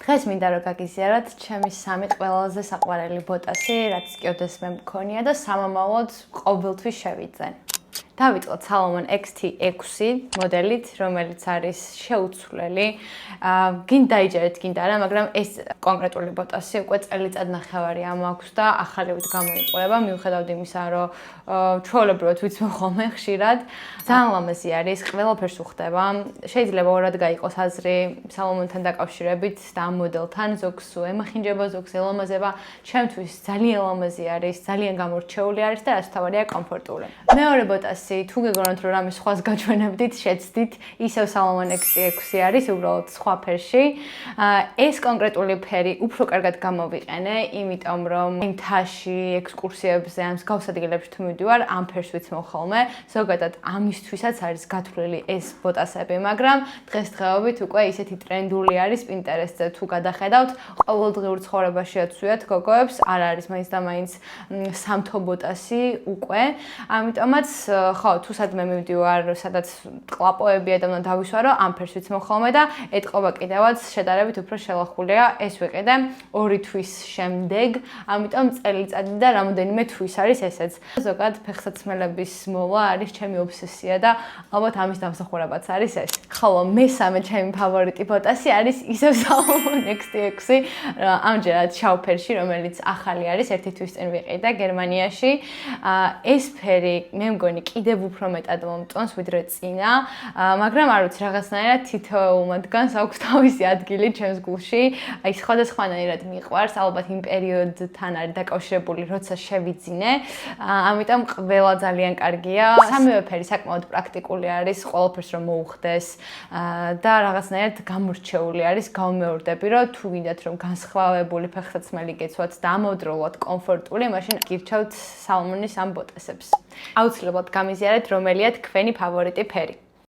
დღეს მინდა რომ გაგიზიაროთ ჩემი სამი ყველაზე საყვარელი ბოტასი, რაც კიოდეს მე მქონია და სამომავლოდ ყოველთვის შევიძენ. დავიწყოთ Salomon XT6 მოდელით, რომელიც არის შეუცვლელი. გინდა დაიჯერეთ, გინდა არა, მაგრამ ეს კონკრეტული ბოტასი უკვე წელიწადნახევარი ამაქვს და ახალივით გამოიყურება, მიუხედავად იმისა, რომ ჩვეულებრივად ვიცმო ხოლმე ხშირად. ძალიან ლამაზი არის, ყველაფერს უხდება. შეიძლება ორად გაიყოს აზრი Salomon-თან დაკავშირებით და ამ მოდელთან, ზოგს ემახინჯება, ზოგს ელამაზება. ჩემთვის ძალიან ლამაზი არის, ძალიან გამორჩეული არის და რაც თავარია კომფორტული. მეორე ბოტასი თუ გეგონოთ რომ რამე სხვას გაჩვენებდით, შეცდით, ისევ Salomon XT6 არის, უბრალოდ სხვა ფერში. ეს კონკრეტული ფერი უფრო კარგად გამოვიყენე, იმიტომ რომ თაში, ექსკურსიებზე, ან მსგავს ადგილებში თუ მივდივარ, ამ ფერს ვიცმო ხოლმე. ზოგადად ამისთვისაც არის გათვლილი ეს ბოტასები, მაგრამ დღესდღეობით უკვე ისეთი ტრენდული არის Pinterest-ზე თუ გადახედავთ, ყოველდღიურ ცხოვრებაშიაც ვსვიათ გოგოებს, არ არის მაინც და მაინც სამთო ბოტასი უკვე. ამიტომაც ხო, თუ სადმე მივდივარ, სადაც კლაპოებია და უნდა დავისვარო, ამ ფერს ვიცმო ხოლმე და ეთყობა კიდევაც შედარებით უფრო შელახულია. ეს ვიყიდე 2 თვის შემდეგ, ამიტომ წელიწადი და რამოდენიმე თვის არის ესეც. ზოგადად ფეხსაცმელების მოვა არის ჩემი ობსესია და ალბათ ამის დამსახურებაც არის ეს. ხოლო მესამე ჩემი ფავორიტი ბოტასი არის ისევ Salomon XT6, ამჯერად შავ ფერში, რომელიც ახალი არის, 1 თვის წინ ვიყიდე გერმანიაში. ეს ფერი მე მგონი კიდევ უფრო მეტად მომწონს ვიდრე წინა, მაგრამ არ ვიცი რაღაცნაირად თითოეულ მათგანს აქვს თავისი ადგილი ჩემს გულში. აი სხვადასხვანაირად მიყვარს, ალბათ იმ პერიოდთან არის დაკავშირებული, როცა შევიძინე. ამიტომ ყველა ძალიან კარგია. სამივე ფერი საკმაოდ პრაქტიკული არის, ყველაფერს რომ მოუხდეს და რაღაცნაირად გამორჩეული არის. გავმეორდები, რომ თუ გინდათ რომ განსხვავებული ფეხსაცმელი გეცვათ და ამავდროულად კომფორტული, მაშინ გირჩევთ Salomon-ის ამ ბოტასებს. აუცილებლად გამიზიარეთ, რომელია თქვენი ფავორიტი ფერი.